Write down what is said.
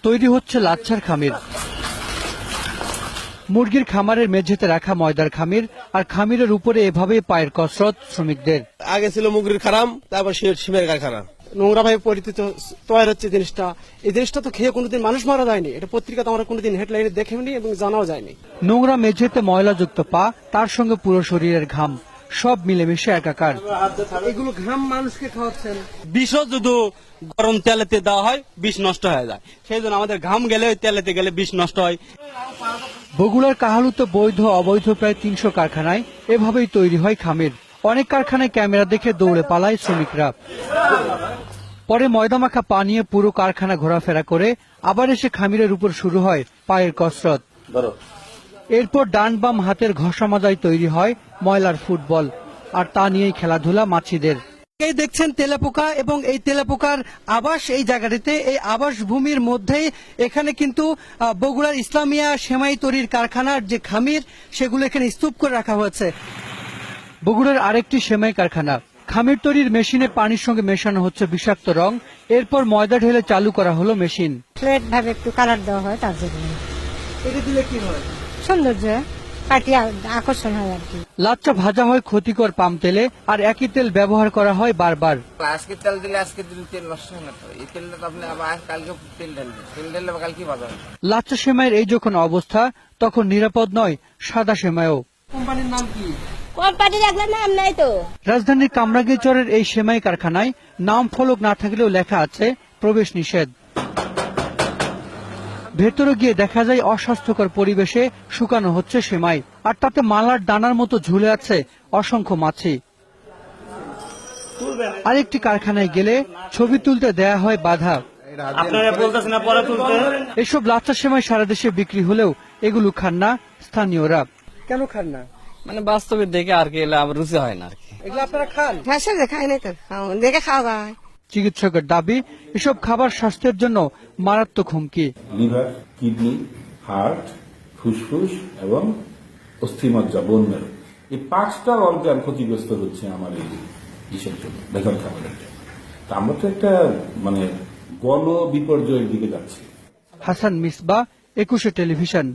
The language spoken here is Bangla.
তৈরি হচ্ছে লাচ্ছার খামির। মুরগির খামারের মেঝেতে রাখা ময়দার খামির, আর খামিরের উপরে এভাবেই পায়ের কসরত শ্রমিকদের। আগে ছিল মুগরির খারাম, তারপর সিমের কারখানা। নোংরা ভাবে পরিচিত তৈরি হচ্ছে জিনিসটা। এই জিনিসটা তো খেয়ে কোনোদিন মানুষ মারা যায়নি, এটা পত্রিকাতে আমরা কোনোদিন হেডলাইনে দেখেনি এবং জানাও যায়নি। নোংরা মেঝেতে ময়লাযুক্ত পা, তার সঙ্গে পুরো শরীরের ঘাম, সব মিলেমিশে একাকার। এগুলো ঘাম মানুষকে খাওয়াচ্ছেন। বিষও যদি গরম তেলেতে দেওয়া হয় বিষ নষ্ট হয়ে যায়, সেই জন্য আমাদের ঘাম গেলে তেলেতে গেলে বিষ নষ্ট হয়। বগুড়ার কাহালুতে বৈধ অবৈধ প্রায় ৩০০ কারখানায় এভাবেই তৈরি হয় খামির। অনেক কারখানায় ক্যামেরা দেখে দৌড়ে পালায় শ্রমিকরা। পরে ময়দামাখা পা নিয়ে পুরো কারখানা ঘোরাফেরা করে আবার এসে খামিরের উপর শুরু হয় পায়ের কসরত। এরপর ডান বাম হাতের ঘষা মাজায় তৈরি হয় ময়লার ফুটবল, আর তা নিয়েই খেলাধুলা মাছিদের। এই দেখছেন তেলাপোকা, এবং এই তেলাপোকার আবাস এই জায়গাটিতে, এই আবাস ভূমির মধ্যেই এখানে কিন্তু বগুড়ার ইসলামিয়া সেমাই তৈরির কারখানার যে খামির, সেগুলো এখানে স্তূপ করে রাখা হয়েছে। বগুড়ার আরেকটি সেমাই কারখানা, খামির তৈরির মেশিনে পানির সঙ্গে মেশানো হচ্ছে বিষাক্ত রং। এরপর ময়দা ঢেলে চালু করা হলো মেশিন। ফ্ল্যাট ভাবে একটু কালার দেওয়া হয়, তার জন্য এটা দিলে কি হয়? সৌন্দর্য পাটি আকর্ষণ হয় আর কি। লাচ্চা ভাজা হয় ক্ষতিকর পাম তেলে, আর একই তেল ব্যবহার করা হয় বারবার। আজকে তেল দিলে আজকে দিন তেল নষ্ট হয় না, তো এই তেলটা তো আপনি আবার কালকে তেল ঢালবে কালকে বাজার। লাচ্চা সেমাইয়ের এই যখন অবস্থা, তখন নিরাপদ নয় সাদা সেমাইও। কোম্পানির নাম কি? কোম্পানি রাখলে নাম নাই তো। রাজধানীর কামরাঙ্গীরচরের এই সেমাই কারখানায় নাম ফলক না থাকলেও লেখা আছে প্রবেশ নিষেধ। ভেতরে গিয়ে দেখা যায় অস্বাস্থ্যকর পরিবেশে শুকানো হচ্ছে সেমাই, আর তাতে মালার দানার মতো ঝুলে আছে অসংখ্য মাছি। আরেকটি কারখানায় গেলে ছবি তুলতে দেয়া হয় বাধা। এসব লাচ্চা সেমাই সারা দেশে বিক্রি হলেও এগুলো খান না স্থানীয়রা। কেন খান না? মানে বাস্তবে দেখে আর কি আমার রুচি হয় না আর কি। এগুলো আপনারা খান? খাই নাই তো, দেখে খাওয়া যায়। চিকিৎসকের দাবি, এসব খাবার স্বাস্থ্যের জন্য মারাত্মক হুমকি। লিভার, কিডনি, হার্ট, ফুসফুস এবং অস্থিমজ্জা, বোন মেরু, এই 5টা অর্গান ক্ষতিগ্রস্ত হচ্ছে আমার এই ইসের জন্য, বেতন খাবারের জন্য। তা আমরা তো একটা গণ বিপর্যয়ের দিকে যাচ্ছি। হাসান মিসবাহ, 21 টেলিভিশন।